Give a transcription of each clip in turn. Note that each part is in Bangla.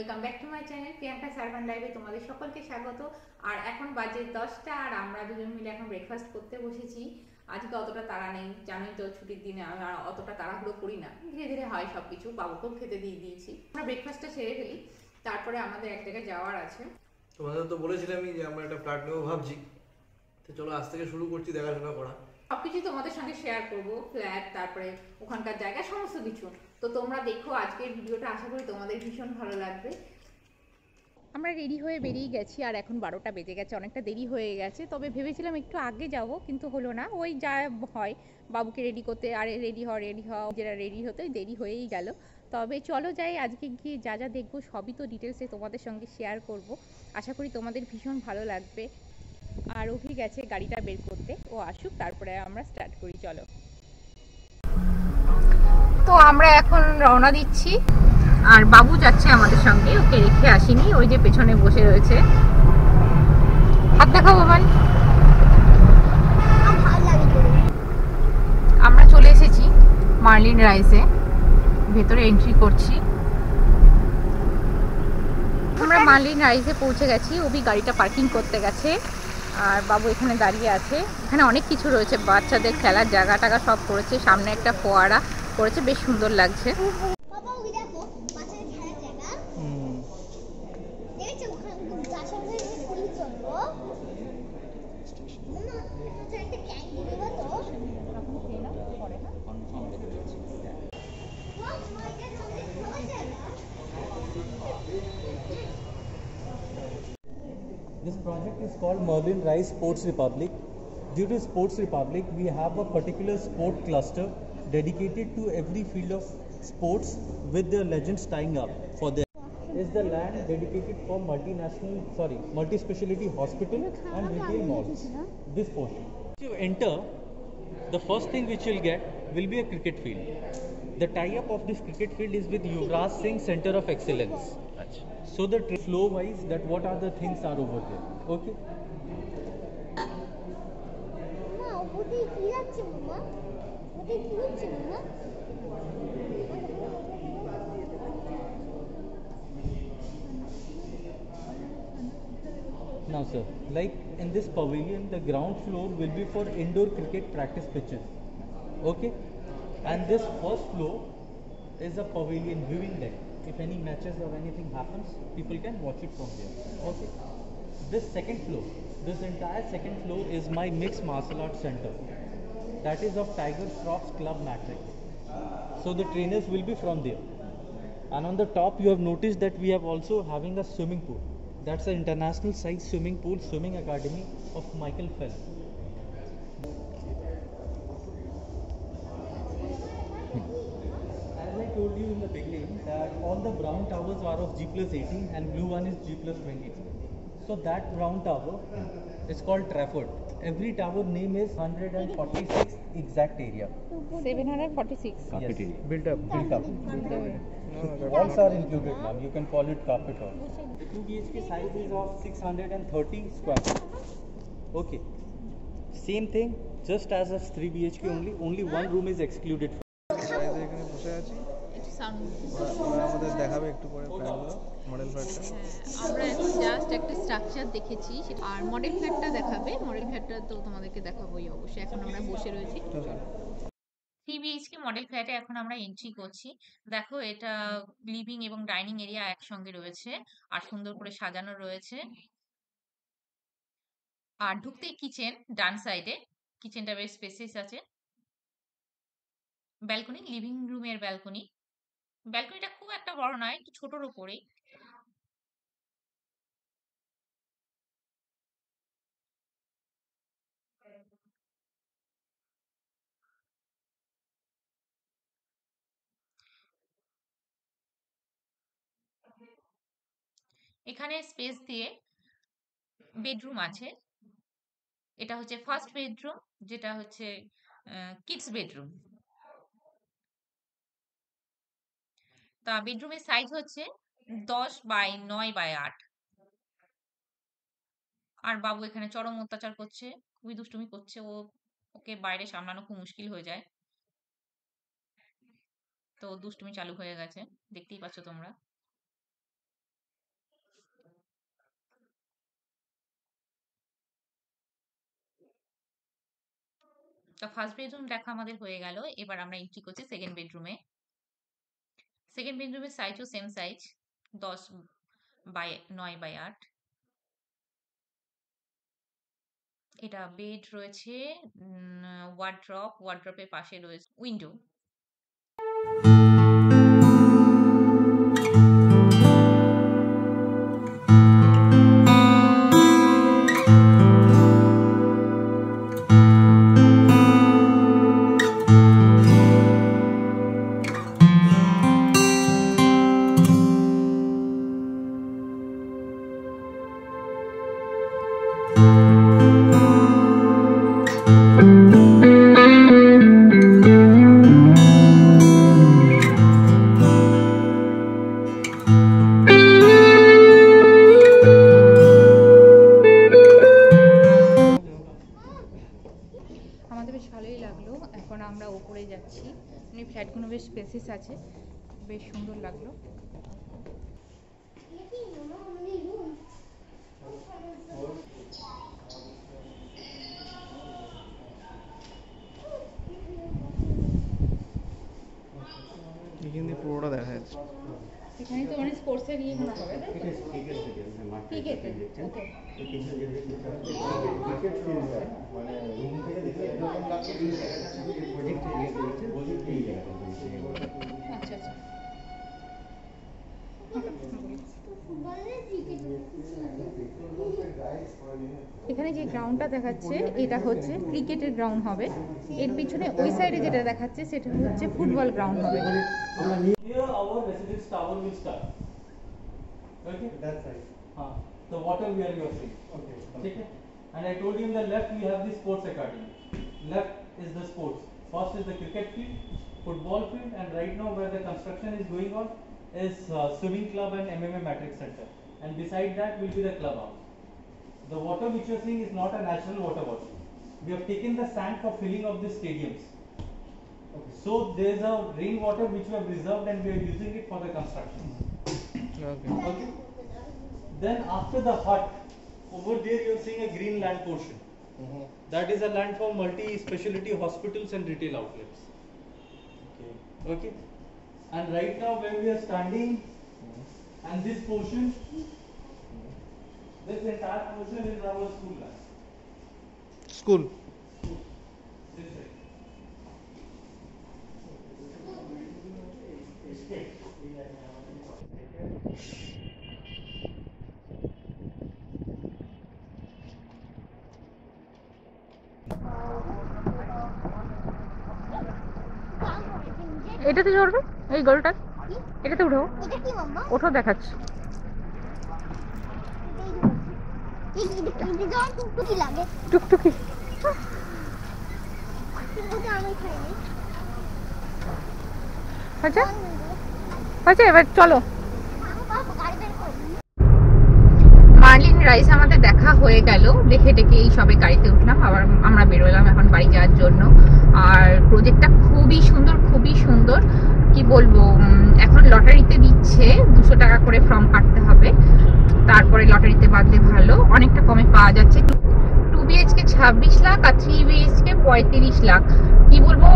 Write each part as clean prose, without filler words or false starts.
Welcome back to my channel Priyanka Sarvan লাইভে তোমাদের সকলকে স্বাগত। আর এখন বাজে 10টা আর আমরা দুজন মিলে এখন ব্রেকফাস্ট করতে বসেছি। আজকে অতটা তাড়া নেই, জানোই তো ছুটির দিনে আমি আর অতটা তাড়াহুড়ো করি না, ধীরে ধীরে হয় সব কিছু। বাবুকেও খেতে দিয়ে দিয়েছি, আমরা ব্রেকফাস্টটা সেরে ফেলি, তারপরে আমাদের এক জায়গায় যাওয়ার আছে। তোমাদের তো বলেছিলামই যে আমরা একটা ফ্ল্যাট নেবো ভাবছি, তো চলো আজ থেকে শুরু করছি দেখাশোনা করা। সবকিছু তোমাদের সঙ্গে শেয়ার করব, ফ্ল্যাট, তারপরে ওখানকার জায়গা, সমস্ত কিছু। তো তোমরা দেখো আজকের ভিডিওটা, আশা করি তোমাদের ভীষণ ভালো লাগবে। আমরা রেডি হয়ে বেরিয়ে গেছি আর এখন 12টা বেজে গেছে, অনেকটা দেরি হয়ে গেছে। তবে ভেবেছিলাম একটু আগে যাব, কিন্তু হলো না। ওই যা হয়, বাবুকে রেডি করতে আর রেডি হওয়া যেটা রেডি হতে দেরি হয়েই গেল। তবে চলো যাই, আজকে গিয়ে যা যা দেখবো সবই তো ডিটেলসে তোমাদের সঙ্গে শেয়ার করব। আশা করি তোমাদের ভীষণ ভালো লাগবে। আর অভি গেছে গাড়িটা বের করতে, ও আসুক তারপরে আমরা স্টার্ট করি, চলো। তো আমরা এখন রওনা দিচ্ছি আর বাবু যাচ্ছে আমাদের সঙ্গে, ওকে রেখে আসিনি, ওই যে পেছনে বসে রয়েছে। হাত দেখাও বাবান। আমরা চলে এসেছি মার্লিন রাইসে, ভেতরে এন্ট্রি করছি। আমরা মার্লিন রাইসে পৌঁছে গেছি, ওবি গাড়িটা পার্কিং করতে গেছে আর বাবু এখানে দাঁড়িয়ে আছে। এখানে অনেক কিছু রয়েছে, বাচ্চাদের খেলার জায়গা টাগা সব করেছে, সামনে একটা ফোয়ারা করেছে, বেশ সুন্দর লাগছে। This project is called Merlin Rise Sports Republic. Due to Sports Republic, we have a particular sport cluster dedicated to every field of sports with their legends tying up for them. Is the land dedicated for multi-speciality hospital and retail malls. This portion. If you enter, the first thing which you'll get will be a cricket field. The tie-up of this cricket field is with Yuvraj Singh Center of Excellence. So the flow wise, that what are the things are over there. Okay. Now sir, like in this pavilion, the ground floor will be for indoor cricket practice pitches. Okay. And this first floor is a pavilion viewing deck. If any matches or anything happens, people can watch it from there. Okay. This second floor, this entire second floor is my mixed martial arts center. That is of Tiger Shroff's Club Matrix. So the trainers will be from there. And on the top, you have noticed that we have also having a swimming pool. That's an international size swimming pool, swimming academy of Michael Phelps. As I told you in the beginning that all the brown towers are of G+18 and blue one is G+22. So that brown tower is called Trafford. Every tower name is 146 exact area. 746 Yes, built up. Walls are included, ma'am. You can call it carpet hall. The 2 BHK size is of 630 square feet. Okay. Same thing, just as a 3 BHK only one room is excluded. সাইডে এখানে বসে আছি, ওরা আমাদের দেখাবে একটু পরে ফ্ল্যাটগুলো, মডেল ফ্ল্যাটটা। আমরা এখন জাস্ট একটা স্ট্রাকচার দেখেছি, আর মডেল ফ্ল্যাটটা দেখাবে। মডেল ফ্ল্যাটটা তো তোমাদেরকে দেখাবোই অবশ্যই। এখন আমরা বসে রয়েছি 3 BHK মডেল ফ্ল্যাটে, এখন আমরা এন্ট্রি করছি। দেখো, এটা লিভিং এবং ডাইনিং এরিয়া একসঙ্গে রয়েছে আর সুন্দর করে সাজানো রয়েছে। আর ঢুকতেই কিচেন, ডান সাইডে কিচেনটা বেশ স্পেসিয়াস আছে। ব্যালকনি, লিভিং রুমের ব্যালকনি। ব্যালকনিটা খুব একটা বড় নয়, একটু ছোটর উপরেই। এখানে স্পেস দিয়ে বেডরুম আছে। এটা হচ্ছে ফার্স্ট বেডরুম, যেটা হচ্ছে কিডস বেডরুম। তা বেডরুমের সাইজ হচ্ছে 10x9x8। আর বাবু এখানে চরম অত্যাচার করছে, খুবই দুষ্টুমি করছে। ওকে বাইরে সামলানো খুব মুশকিল হয়ে যায়, তো দুষ্টুমি চালু হয়ে গেছে, দেখতেই পাচ্ছ তোমরা। তো ফার্স্ট বেডরুম দেখা আমাদের হয়ে গেল, এবার আমরা এন্ট্রি করছি সেকেন্ড বেডরুমে। সেকেন্ড বেডরুমের সাইজও সেম সাইজ, 10 বাই 9 বাই 8। এটা বেড রয়েছে, ওয়ার্ড্রপের পাশে রয়েছে উইন্ডো। আমাদের বেশ ভালোই লাগলো। এখন আমরা উপরে যাচ্ছি, মানে ফ্ল্যাটগুলো বেশ স্পেসিস আছে, বেশ সুন্দর লাগলো। এখান দিয়ে পুরোটা দেখা যাচ্ছে। এখানে তো অনেক স্পোর্টসের ইয়ে মনে হবে, তাই তো? ক্রিকেটের, ওকে। আচ্ছা আচ্ছা। এখানে যে গ্রাউন্ডটা দেখাচ্ছে এটা হচ্ছে ক্রিকেটের গ্রাউন্ড হবে, এর পিছনে ওই সাইডে যেটা দেখাচ্ছে সেটা হচ্ছে ফুটবল গ্রাউন্ড হবে। Here our residence tower will start. Okay? That side. The water where you are seeing. Okay. Okay? And I told you in the left we have the sports academy. Left is the sports. First is the cricket field, football field, and right now where the construction is going on is swimming club and MMA matrix center. And beside that will be the clubhouse. The water which you are seeing is not a natural water body. We have taken the sand for filling of the stadiums. Okay. So there is a rainwater which we have reserved and we are using it for the construction. Okay. Okay. Then after the hut, over there you are seeing a green land portion. That is a land for multi-specialty hospitals and retail outlets. Okay. Okay. And right now where we are standing, and this portion, this entire portion is our school land. School. This way. এটাতে চড়বে, এই গোলটা এটাতে উঠো, এটা কি মাম্মা? ওঠো দেখাচ্ছি। এই যাওয়ার টুকটুকি লাগে, টুকটুকি কিন্তু আমি খাইনি। আচ্ছা আচ্ছা, এবার চলো। গাড়ি বের করে মার্লিন রাইস আমাদের দেখা হয়ে গেল, দেখে টেকে এই সবে গাড়িতে উঠলাম, আবার আমরা বেরোলাম এখন বাড়ি যাওয়ার জন্য। আর প্রজেক্টটা খুবই সুন্দর, খুবই সুন্দর, কি বলবো। এখন লটারিতে দিচ্ছে, 200 টাকা করে ফর্ম কাটতে হবে, তারপরে লটারিতে বাঁধলে ভালো, অনেকটা কমে পাওয়া যাচ্ছে। 2 BHK 26 লাখ আর 3 BHK 35 লাখ। কি বলবো,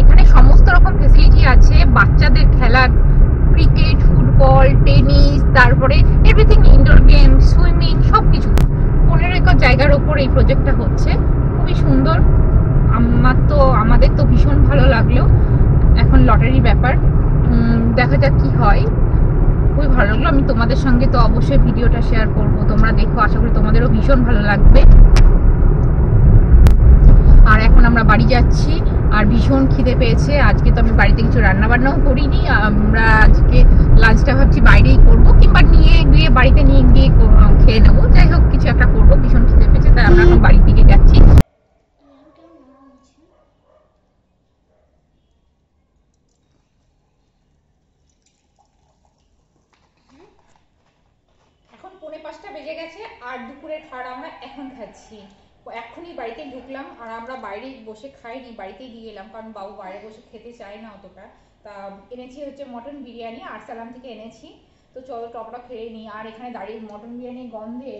এখানে সমস্ত রকম ফেসিলিটি আছে, বাচ্চাদের খেলার ক্রিকেট, ফুটবল, টেনিস, তারপরে এভরিথিং, ইনডোর গেম, সুইমিং, সবকিছু। 15 একর জায়গার ওপর এই প্রজেক্টটা হচ্ছে, খুবই সুন্দর। আমাদের তো ভীষণ ভালো লাগলো। এখন লটারির ব্যাপার, দেখা যাক কি হয়। খুবই ভালো লাগলো, আমি তোমাদের সঙ্গে তো অবশ্যই ভিডিওটা শেয়ার করব, তোমরা দেখো, আশা করি তোমাদেরও ভীষণ ভালো লাগবে। আর এখন আমরা বাড়ি যাচ্ছি, আর ভীষণ খিদে পেয়েছে। আজকে তো আমি বাড়িতে কিছু রান্না বান্নাও করিনি, আমরা আজকে লাঞ্চটা ভাবছি বাইরেই করব, কিংবা নিয়ে গিয়ে বাড়িতে নিয়ে গিয়ে খেয়ে নেবো, যাই হোক কিছু একটা করবো। ভীষণ খিদে পেয়েছে, তাই আমরা এখন বাড়ির দিকে যাচ্ছি। এখন 4:45 বেজে গেছে, আর দুপুরের খাবার আমরা এখন খাচ্ছি। এখনই বাড়িতে ঢুকলাম, আর আমরা বাইরে বসে খাইনি, বাড়িতেই দিয়ে এলাম, কারণ বাবু বাইরে বসে খেতে চায় না অতটা। তা এনেছি হচ্ছে মটন বিরিয়ানি, আরসালান থেকে এনেছি। তো চলো টপটা খেয়ে নিই। আর এখানে দাঁড়িয়ে মটন বিরিয়ানির গন্ধে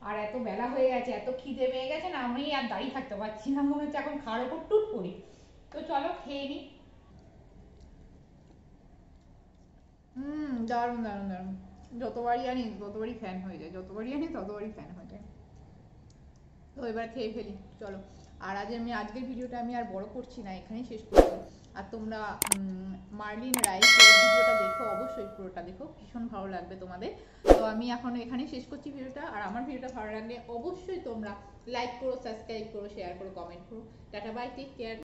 আর এত বেলা হয়ে গেছে, এত খিদে পেয়ে গেছে না, আমি আর দাঁড়িয়ে থাকতে পারছি না, মনে হচ্ছে এখন খাওয়ার উপর টুট করি। তো চলো খেয়ে নিই। দারুণ দারুণ দারুণ, যতবারই আনি ততবারই ফ্যান হয়ে যায়, যতবারই আনি ততবারই ফ্যান হয়ে যায়। তো এবার খেয়ে ফেলি চলো। আর আজকের ভিডিওটা আমি আর বড় করছি না, এখানেই শেষ করছি। আর তোমরা মার্লিন রাইসের ভিডিওটা দেখো, অবশ্যই পুরোটা দেখো, ভীষণ ভালো লাগবে তোমাদের। তো আমি এখন এখানেই শেষ করছি ভিডিওটা। আর আমার ভিডিওটা ভালো লাগলে অবশ্যই তোমরা লাইক করো, সাবস্ক্রাইব করো, শেয়ার করো, কমেন্ট করো। Tata bye, take care.